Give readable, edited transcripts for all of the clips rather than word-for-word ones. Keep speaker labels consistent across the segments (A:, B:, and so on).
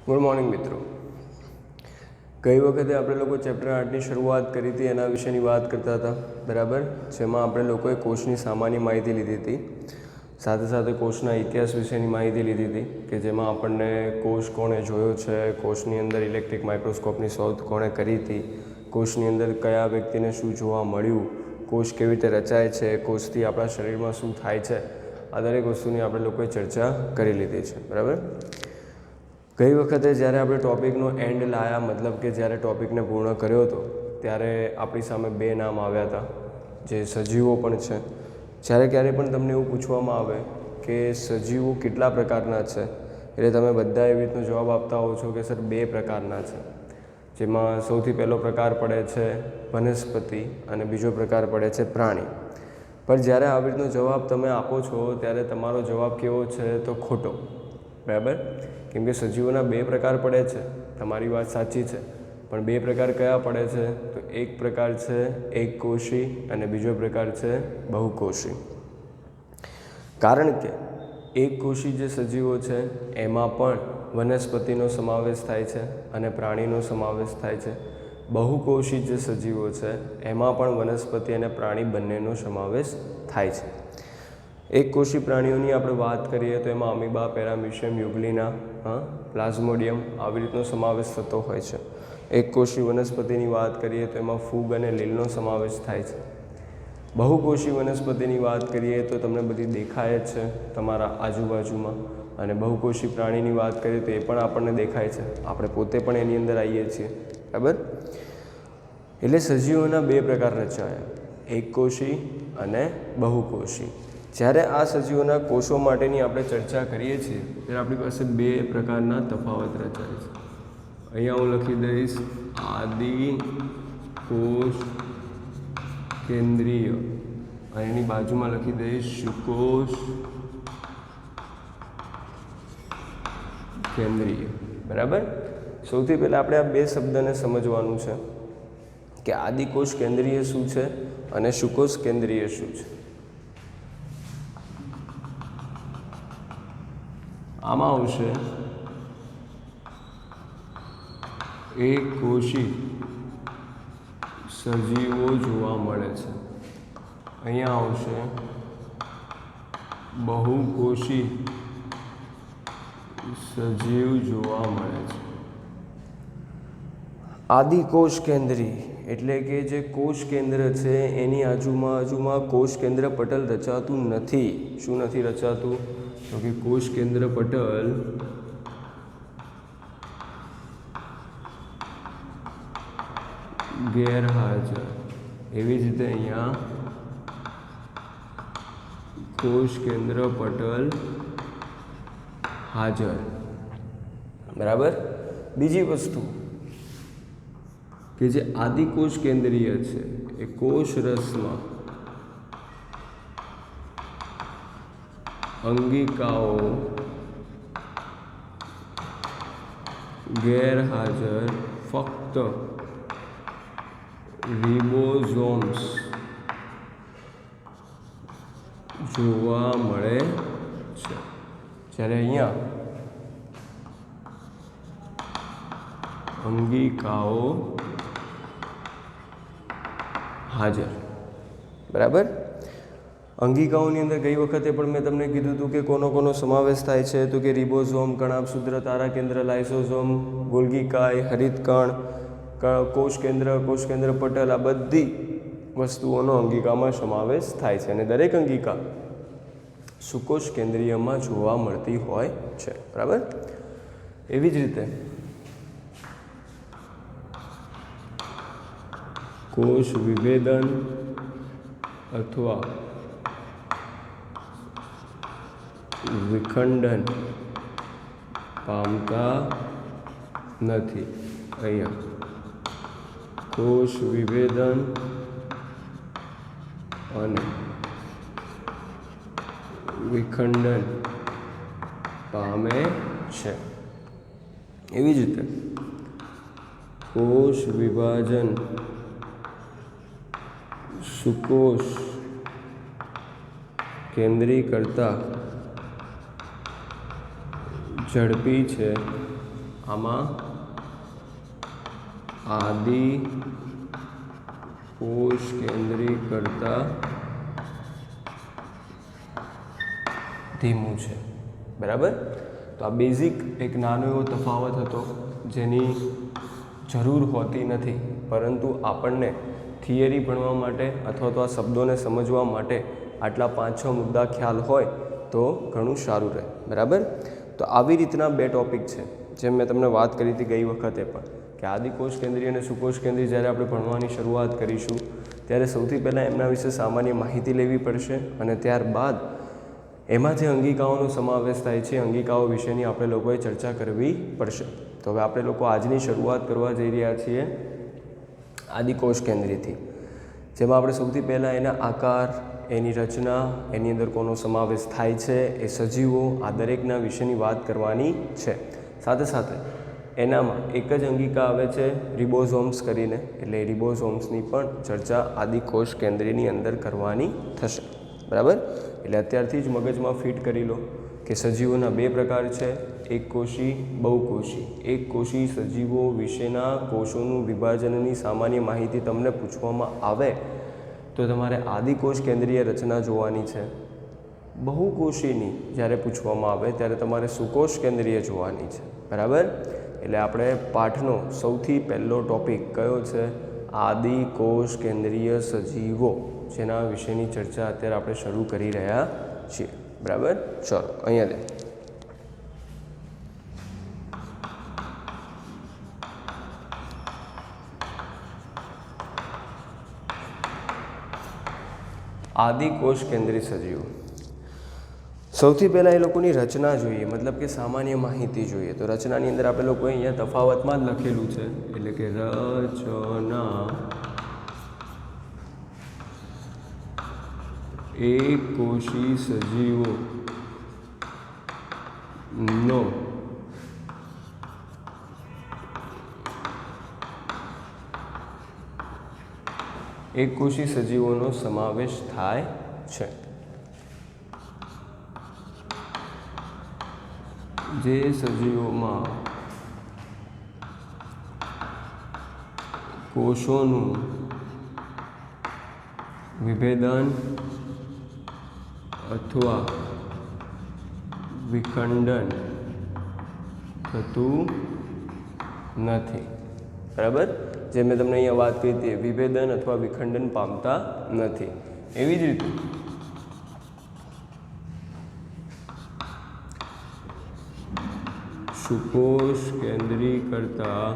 A: Good morning મિત્રો। ગઈ વખતે આપણે લોકો ચેપ્ટર 8ની શરૂઆત કરી હતી, એના વિશેની વાત કરતા હતા, બરાબર? જેમાં આપણે લોકોએ કોષની સામાન્ય માહિતી લીધી હતી, સાથે સાથે કોષના ઇતિહાસ વિશેની માહિતી લીધી હતી, કે જેમાં આપણને કોષ કોણે જોયો છે, કોષની અંદર ઇલેક્ટ્રિક માઇક્રોસ્કોપની શોધ કોણે કરી હતી, કોષની અંદર કયા વ્યક્તિને શું જોવા મળ્યું, કોષ કેવી રીતે રચાય છે, કોષથી આપણા શરીરમાં શું થાય છે, આ દરેક વસ્તુની આપણે લોકોએ ચર્ચા કરી લીધી છે, બરાબર? ગઈ વખતે જ્યારે આપણે ટૉપિકનો એન્ડ લાયા, મતલબ કે જ્યારે ટૉપિકને પૂર્ણ કર્યો હતો, ત્યારે આપણી સામે બે નામ આવ્યા હતા, જે સજીવો પણ છે। જ્યારે ક્યારેય પણ તમને એવું પૂછવામાં આવે કે સજીવો કેટલા પ્રકારના છે, એટલે તમે બધા એવી રીતનો જવાબ આપતા હો છો કે સર બે પ્રકારના છે, જેમાં સૌથી પહેલો પ્રકાર પડે છે વનસ્પતિ અને બીજો પ્રકાર પડે છે પ્રાણી। પણ જ્યારે આવી રીતનો જવાબ તમે આપો છો ત્યારે તમારો જવાબ કેવો છે તો ખોટો, બરાબર? કેમ કે સજીવોના બે પ્રકાર પડે છે, તમારી વાત સાચી છે, પણ બે પ્રકાર કયા પડે છે? તો એક પ્રકાર છે એકકોષી અને બીજો પ્રકાર છે બહુકોષી। કારણ કે એકકોષી જે સજીવો છે એમાં પણ વનસ્પતિનો સમાવેશ થાય છે અને પ્રાણીનો સમાવેશ થાય છે। બહુકોષી જે સજીવો છે એમાં પણ વનસ્પતિ અને પ્રાણી બંનેનો સમાવેશ થાય છે। એકકોષી પ્રાણીઓની આપણે વાત કરીએ તો એમાં અમીબા, પેરામીશિયમ, યુગ્લિના, પ્લાઝ્મોડિયમ આવી રીતનો સમાવેશ થતો હોય છે। એકકોષી વનસ્પતિની વાત કરીએ તો એમાં ફૂગ અને લીલનો સમાવેશ થાય છે। બહુકોષી વનસ્પતિની વાત કરીએ તો તમને બધી દેખાય જ છે તમારા આજુબાજુમાં, અને બહુકોષી પ્રાણીની વાત કરીએ તો એ પણ આપણને દેખાય છે, આપણે પોતે પણ એની અંદર આવીએ છીએ, બરાબર? એટલે સજીવોના બે પ્રકાર રચાયા, એકકોષી અને બહુકોષી। જ્યારે આ સજીવોના કોષો માટેની આપણે ચર્ચા કરીએ છીએ ત્યારે આપણી પાસે બે પ્રકારના તફાવત રચાય છે। અહીંયા હું લખી દઈશ આદિ કોષ કેન્દ્રીય, અને એની બાજુમાં લખી દઈશ સુકોષ કેન્દ્રીય, બરાબર? સૌથી પહેલાં આપણે આ બે શબ્દને સમજવાનું છે કે આદિકોષ કેન્દ્રીય શું છે અને સુકોષ કેન્દ્રીય શું છે। આમાં આવશે એકકોષી સજીવો જોવા મળે છે, અહીંયા આવશે બહુકોષી સજીવ જોવા મળે છે। આદિકોષ કેન્દ્રી એટલે કે જે કોષ કેન્દ્ર છે એની આજુબાજુમાં કોષ કેન્દ્ર પટલ રચાતું નથી। શું નથી રચાતું? તો કે કોષ કેન્દ્ર પટલ ગેરહાજર। એવી જ રીતે અહીંયા કોષ કેન્દ્ર પટલ હાજર, બરાબર? બીજી વસ્તુ કે જે આદિકોષ કેન્દ્રીય છે એ કોષ રસમાં અંગિકાઓ ગેરહાજર ફક્ત રિબોઝોમ્સ જોવા મળે છે। જ્યારે અહીંયા અંગિકાઓ હાજર, બરાબર? અંગિકાઓની અંદર ગઈ વખતે પણ મેં તમને કીધું હતું કે કોનો સમાવેશ થાય છે, તો કે રિબોઝોમ, કણાભસૂત્ર, તારાકેન્દ્ર, લાઇસોઝોમ, ગોલ્ગીકાય, હરિતકણ, કોષ કેન્દ્ર પટલ, આ બધી વસ્તુઓનો અંગિકામાં સમાવેશ થાય છે, અને દરેક અંગિકા સુકોષ કેન્દ્રીયમાં જોવા મળતી હોય છે, બરાબર? એવી જ રીતે કોષ વિભેદન અથવા વિખંડન પામતા નથી। અહીંયા કોષ વિભેદન અને વિખંડન પામે છે। એવી જ રીતે કોષ વિભાજન સુકોષ કેન્દ્રી કરતાં ઝડપી છે આમાં આદિ કોષ કેન્દ્રી કરતાં ધીમું છે, બરાબર. તો આ બેઝિક એક નાનો એવો તફાવત હતો જેની જરૂર હોતી નથી, પરંતુ આપણને થિયરી ભણવા માટે અથવા તો આ શબ્દોને સમજવા માટે આટલા 5-6 મુદ્દા ખ્યાલ હોય તો ઘણું સારું રહે, બરાબર. તો આવી રીતના 2 ટૉપિક છે જેમ મેં તમને વાત કરી હતી ગઈ વખતે પણ કે આદિકોષ કેન્દ્રી અને સુકોષ કેન્દ્રી જ્યારે આપણે ભણવાની શરૂઆત કરીશું ત્યારે સૌથી પહેલાં એમના વિશે સામાન્ય માહિતી લેવી પડશે અને ત્યારબાદ એમાં જે અંગિકાઓનો સમાવેશ થાય છે અંગિકાઓ વિશેની આપણે લોકોએ ચર્ચા કરવી પડશે. તો હવે આપણે લોકો આજની શરૂઆત કરવા જઈ રહ્યા છીએ આદિકોષ કેન્દ્રીથી, જેમાં આપણે સૌથી પહેલાં એના આકાર, એની રચના, એની અંદર કોનો સમાવેશ થાય છે, એ સજીવો, આ દરેકના વિશેની વાત કરવાની છે. સાથે સાથે એનામાં એક જ અંગિકા આવે છે રિબોઝોમ્સ કરીને, એટલે રિબોઝોમ્સની પણ ચર્ચા આદિકોષ કેન્દ્રીની અંદર કરવાની થશે, બરાબર. એટલે અત્યારથી જ મગજમાં ફિટ કરી લો કે સજીવોના 2 પ્રકાર છે, એકકોષી, બહુકોષી. એકકોષી સજીવો વિશેના કોષોનું વિભાજનની સામાન્ય માહિતી તમને પૂછવામાં આવે તો તમારે આદિકોષ કેન્દ્રીય રચના જોવાની છે. બહુકોષીની જ્યારે પૂછવામાં આવે ત્યારે તમારે સુકોષ કેન્દ્રીય જોવાની છે, બરાબર. એટલે આપણે પાઠનો સૌથી પહેલો ટૉપિક કયો છે? આદિકોષ કેન્દ્રીય સજીવો, જેના વિશેની ચર્ચા અત્યારે આપણે શરૂ કરી રહ્યા છીએ, બરાબર. ચલો અહીંયા દે આદિકોષ કેન્દ્રી સજીવો. સૌથી પહેલાં એ લોકોની રચના જોઈએ, મતલબ કે સામાન્ય માહિતી જોઈએ. તો રચનાની અંદર આપણે લોકોએ અહીંયા તફાવતમાં જ લખેલું છે, એટલે કે રચના એકકોષી સજીવો નો એકકોષી સજીવોનો સમાવેશ થાય છે. જે સજીવોમાં કોષોનું વિભેદન અથવા વિખંડન થતું નથી, બરાબર. જે મેં તમને અહીંયા વાત કરી હતી, વિભેદન અથવા વિખંડન પામતા નથી. એવી જ રીતે સુકોષ કેન્દ્રી કરતાં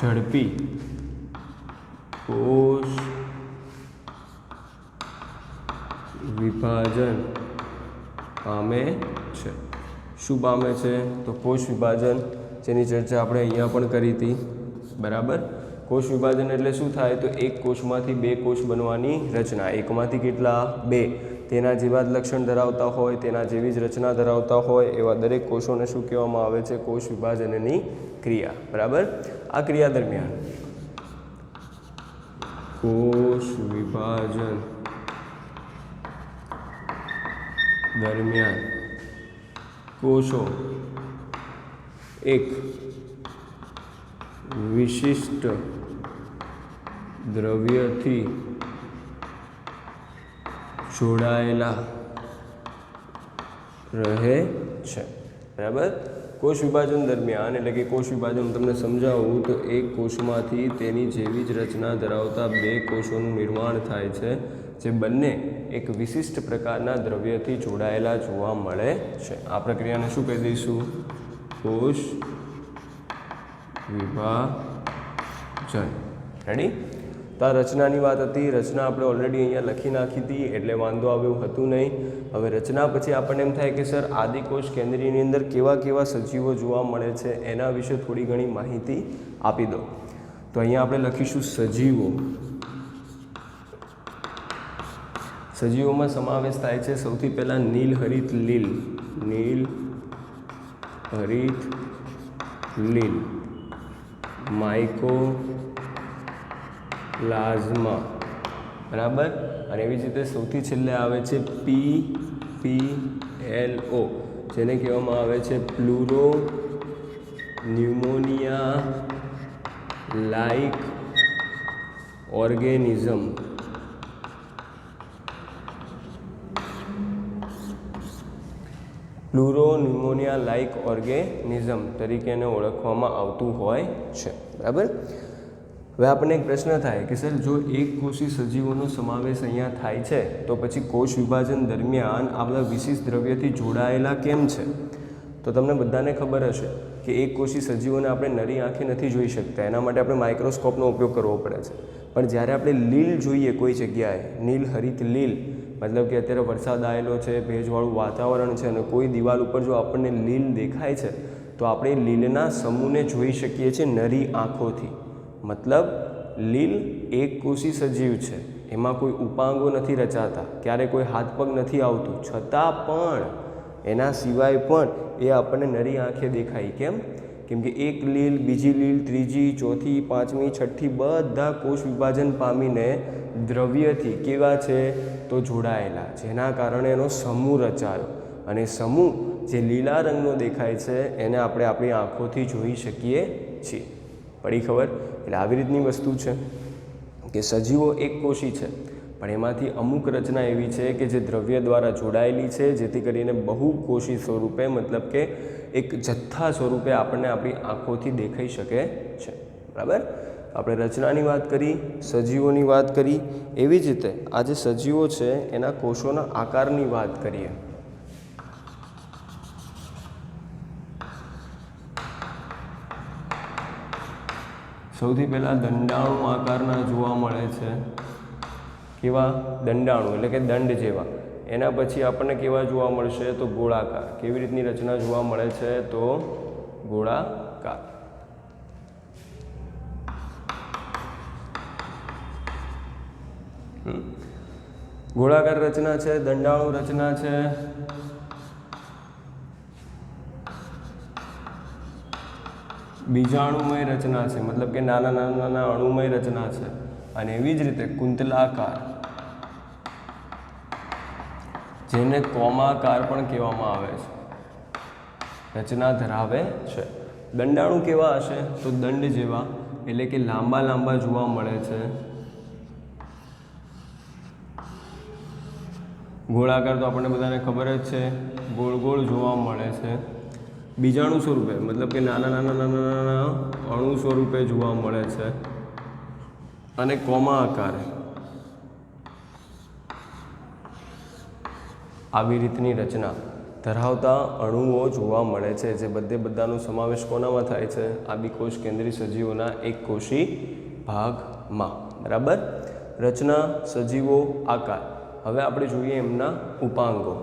A: ઝડપી કોષ વિભાજન પામે છે. શું પામે છે? તો કોષ વિભાજન, જેની ચર્ચા આપણે અહીંયા પણ કરી હતી, બરાબર. કોષ વિભાજન એટલે શું થાય? તો એક કોષમાંથી 2 કોષ બનવાની રચના. એકમાંથી કેટલા? 2. તેના જેવા જ લક્ષણ ધરાવતા હોય, તેના જેવી જ રચના ધરાવતા હોય એવા દરેક કોષોને શું કહેવામાં આવે છે? કોષ વિભાજનની ક્રિયા, બરાબર. આ ક્રિયા દરમિયાન કોષ વિભાજન દરમિયાન કોષો એક વિશિષ્ટ દ્રવ્યથી જોડાયેલા રહે છે, બરાબર. કોષ વિભાજન દરમિયાન, એટલે કે કોષ વિભાજન તમને સમજાવું તો એક કોષમાંથી તેની જેવી જ રચના ધરાવતા 2 કોષોનું નિર્માણ થાય છે, જે બંને એક વિશિષ્ટ પ્રકારના દ્રવ્યથી જોડાયેલા જોવા મળે છે. આ પ્રક્રિયાને શું કહી દઈશું? કોષ વિભાજન. રેડી? તો આ રચનાની વાત હતી. રચના આપણે ઓલરેડી અહીંયા લખી નાખી હતી, એટલે વાંધો આવ્યું હતું નહીં. હવે રચના પછી આપણને એમ થાય કે સર આદિકોષ કેન્દ્રીની અંદર કેવા કેવા સજીવો જોવા મળે છે એના વિશે થોડી ઘણી માહિતી આપી દો. તો અહીંયા આપણે લખીશું સજીવો. સજીવોમાં સમાવેશ થાય છે સૌથી પહેલાં નીલહરિત લીલ, નીલ હરિત લીલ, માઇકોપ્લાઝમા, બરાબર. અને એવી જ રીતે સૌથી છેલ્લે આવે છે PPLO, જેને કહેવામાં આવે છે pleuro pneumonia like organism. Pleuro pneumonia like organism તરીકે એને ઓળખવામાં આવતું હોય છે. બરાબર. હવે આપણને એક પ્રશ્ન થાય કે સર જો એક કોષી સજીવોનો સમાવેશ અહીંયા થાય છે તો પછી કોષ વિભાજન દરમિયાન આ બધા વિશિષ્ટ દ્રવ્યથી જોડાયેલા કેમ છે? તો તમને બધાને ખબર હશે કે એક કોષી સજીવોને આપણે નરી આંખે નથી જોઈ શકતા, એના માટે આપણે માઇક્રોસ્કોપનો ઉપયોગ કરવો પડે છે. પણ જ્યારે આપણે લીલ જોઈએ કોઈ જગ્યાએ, નીલ હરિત લીલ, મતલબ કે અત્યારે વરસાદ આવેલો છે, ભેજવાળું વાતાવરણ છે અને કોઈ દિવાલ ઉપર જો આપણને લીલ દેખાય છે તો આપણે લીલના સમૂહને જોઈ શકીએ છીએ નરી આંખોથી. મતલબ લીલ એક કોષી સજીવ છે, એમાં કોઈ ઉપાંગો નથી રચાતા, ક્યારે કોઈ હાથ પગ નથી આવતું, છતાં પણ એના સિવાય પણ એ આપણને નરી આંખે દેખાય. કેમ? કેમ કે એક લીલ, બીજી લીલ, ત્રીજી, ચોથી, પાંચમી, છઠ્ઠી બધા કોષ વિભાજન પામીને દ્રવ્યથી કેવા છે તો જોડાયેલા, જેના કારણે એનો સમૂહ રચાયો. અને સમૂહ જે લીલા રંગનો દેખાય છે એને આપણે આપણી આંખોથી જોઈ શકીએ છીએ. પડી ખબર? એટલે આવી રીતની વસ્તુ છે કે સજીવો એક કોષી છે પણ એમાંથી અમુક રચના એવી છે કે જે દ્રવ્ય દ્વારા જોડાયેલી છે, જેથી કરીને બહુકોષી સ્વરૂપે, મતલબ કે એક જથ્થા સ્વરૂપે આપણને આપણી આંખોથી દેખાઈ શકે છે. બરાબર. આપણે રચનાની વાત કરી, સજીવોની વાત કરી, એવી જ રીતે આ જે સજીવો છે એના કોષોના આકારની વાત કરીએ. સૌથી પહેલાં દંડાણુ આકારના જોવા મળે છે. કેવા? દંડાણુ એટલે કે દંડ જેવા. એના પછી આપણને કેવા જોવા મળશે તો ગોળાકાર. કેવી રીતની રચના જોવા મળે છે તો ગોળાકાર. ગોળાકાર રચના છે, દંડાણુ રચના છે. બીજાણુમય રચના છે, મતલબ કે નાના નાના અણુમય રચના છે. અને એવી જ રીતે કુંતલાકાર, જેને કોમાકાર પણ કહેવામાં આવે છે, રચના ધરાવે છે. દંડાણુ કેવા હશે તો દંડ જેવા, એટલે કે લાંબા લાંબા જોવા મળે છે. ગોળાકાર તો આપણને બધાને ખબર જ છે, ગોળ ગોળ જોવા મળે છે. બીજાણુ સ્વરૂપે, મતલબ કે નાના નાના નાના નાના અણુ સ્વરૂપે જોવા મળે છે. અને કોમા આકારે આવી રીતની રચના ધરાવતા અણુઓ જોવા મળે છે, જે બધાનો સમાવેશ કોનામાં થાય છે? આદિકોષ કેન્દ્રી સજીવોના એક કોષી ભાગમાં. બરાબર. રચના, સજીવો, આકાર. હવે આપણે જોઈએ એમના ઉપાંગો.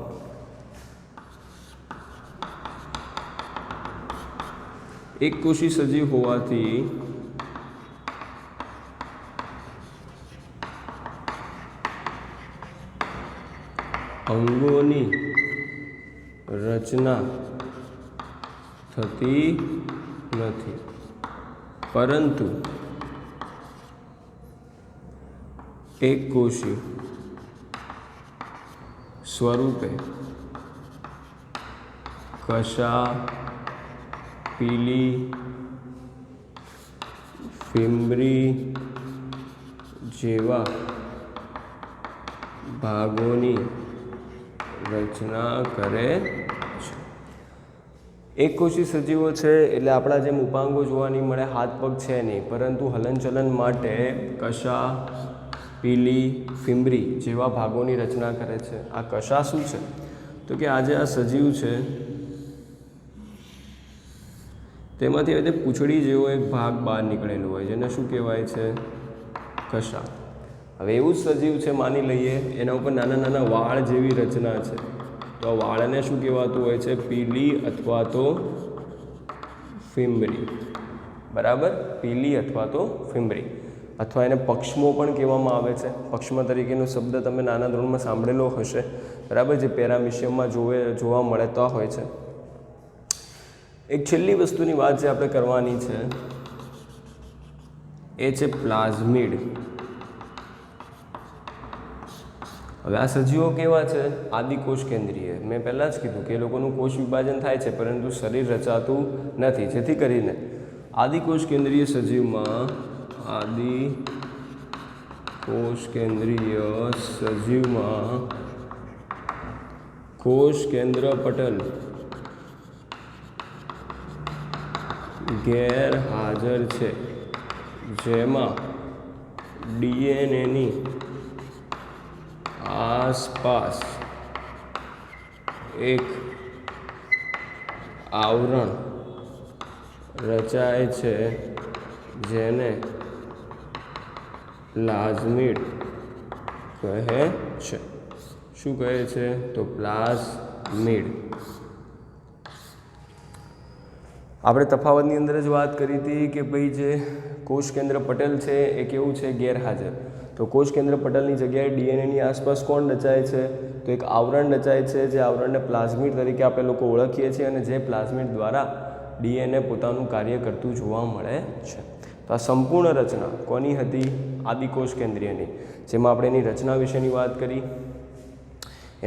A: એક કોષી સજીવ હોવાથી અંગોની રચના થતી નથી, પરંતુ એક કોષી સ્વરૂપે કશા, પીલી, ફિમ્બ્રી જેવા ભાગોની રચના કરે છે. એક કોષી સજીવો છે એટલે આપણા જેમ ઉપાંગો જોવા નહીં મળે, હાથ પગ છે નહીં, પરંતુ હલનચલન માટે કશા, પીલી, ફિમ્બ્રી જેવા ભાગોની રચના કરે છે. આ કશા શું છે તો કે આજે આ સજીવ છે તેમાંથી હવે પૂંછડી જેવો એક ભાગ બહાર નીકળેલો હોય, જેને શું કહેવાય છે? કશા. હવે એવું જ સજીવ છે માની લઈએ, એના ઉપર નાના નાના વાળ જેવી રચના છે, તો આ વાળને શું કહેવાતું હોય છે? પીલી અથવા તો ફિમ્બ્રી. બરાબર. પીલી અથવા તો ફિમ્બ્રી, અથવા એને પક્ષ્મો પણ કહેવામાં આવે છે. પક્ષ્મ તરીકેનો શબ્દ તમે નાના ધોરણમાં સાંભળેલો હશે. બરાબર. જે પેરામિશિયમમાં જોવા મળતા હોય છે. એક છેલ્લી વસ્તુની વાત જે આપણે કરવાની છે એ છે પ્લાઝમિડ. હવે આ સજીવો કેવા છે? આદિકોષ કેન્દ્રીય. મેં પહેલાં જ કીધું કે એ લોકોનું કોષ વિભાજન થાય છે પરંતુ શરીર રચાતું નથી, જેથી કરીને આદિકોષ કેન્દ્રીય સજીવમાં કોષ કેન્દ્ર પટલ ગેરહાજર છે, જેમાં ડીએનએની આસપાસ એક આવરણ રચાય છે જેને પ્લાઝમિડ કહે છે. શું કહે છે? તો પ્લાઝમિડ. આપણે તફાવતની અંદર જ વાત કરી હતી કે ભાઈ જે કોષ કેન્દ્ર પટલ છે એ કેવું છે? ગેરહાજર. તો કોષ કેન્દ્ર પટલની જગ્યાએ ડીએનએની આસપાસ કોણ રચાય છે? તો એક આવરણ રચાય છે, જે આવરણને પ્લાઝમિડ તરીકે આપણે લોકો ઓળખીએ છીએ અને જે પ્લાઝમિડ દ્વારા ડીએનએ પોતાનું કાર્ય કરતું જોવા મળે છે. તો આ સંપૂર્ણ રચના કોની હતી? આદિકોષ કેન્દ્રીયની. જેમાં આપણે એની રચના વિશેની વાત કરી,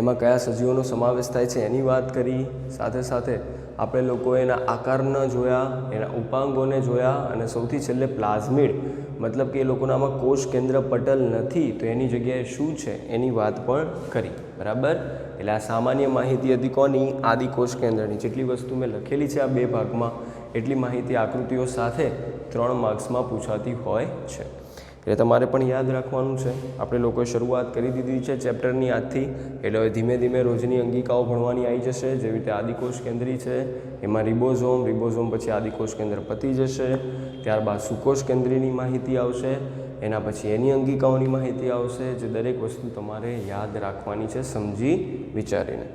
A: એમાં કયા સજીવોનો સમાવેશ થાય છે એની વાત કરી, સાથે સાથે આપણે લોકોએ એના આકારને જોયા, એના ઉપાંગોને જોયા અને સૌથી છેલ્લે પ્લાઝમિડ મતલબ કે એ લોકોનામાં કોષ કેન્દ્ર પટલ નથી તો એની જગ્યાએ શું છે એની વાત પણ કરી. બરાબર? એટલે આ સામાન્ય માહિતી હતી કોની? આદિકોષ કેન્દ્રની. જેટલી વસ્તુ મેં લખેલી છે આ 2 ભાગમાં એટલી માહિતી આકૃતિઓ સાથે 3 માર્ક્સમાં પૂછાતી હોય છે. એટલે તમારે પણ યાદ રાખવાનું છે. આપણે લોકોએ શરૂઆત કરી દીધી છે ચેપ્ટરની આજથી, એટલે હવે ધીમે ધીમે રોજની અંગિકાઓ ભણવાની આવી જશે. જેવી રીતે આદિકોષ કેન્દ્રી છે એમાં રિબોઝોમ પછી આદિકોષ કેન્દ્ર પતી જશે, ત્યારબાદ સુકોષ કેન્દ્રીની માહિતી આવશે, એના પછી એની અંગિકાઓની માહિતી આવશે. જે દરેક વસ્તુ તમારે યાદ રાખવાની છે સમજી વિચારીને.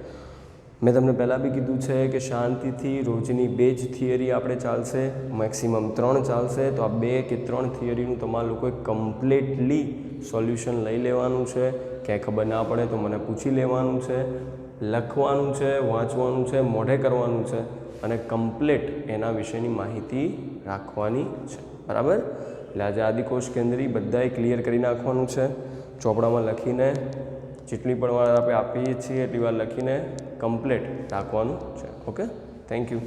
A: મેં તમને પહેલાં બી કીધું છે કે શાંતિથી રોજની 2 જ થિયરી આપણે ચાલશે, મેક્સિમમ 3 ચાલશે. તો આ 2 કે 3 થિયરીનું તમારા લોકોએ કમ્પ્લીટલી સોલ્યુશન લઈ લેવાનું છે. ક્યાંય ખબર ના પડે તો મને પૂછી લેવાનું છે, લખવાનું છે, વાંચવાનું છે, મોઢે કરવાનું છે અને કમ્પ્લીટ એના વિશેની માહિતી રાખવાની છે. બરાબર? એટલે આજે આદિકોષ કેન્દ્રી બધાએ ક્લિયર કરી નાખવાનું છે. ચોપડામાં લખીને જેટલી પણ વાર આપણે આપીએ છીએ એટલી વાર લખીને કમ્પ્લીટ રાખવાનું છે. Okay, thank you.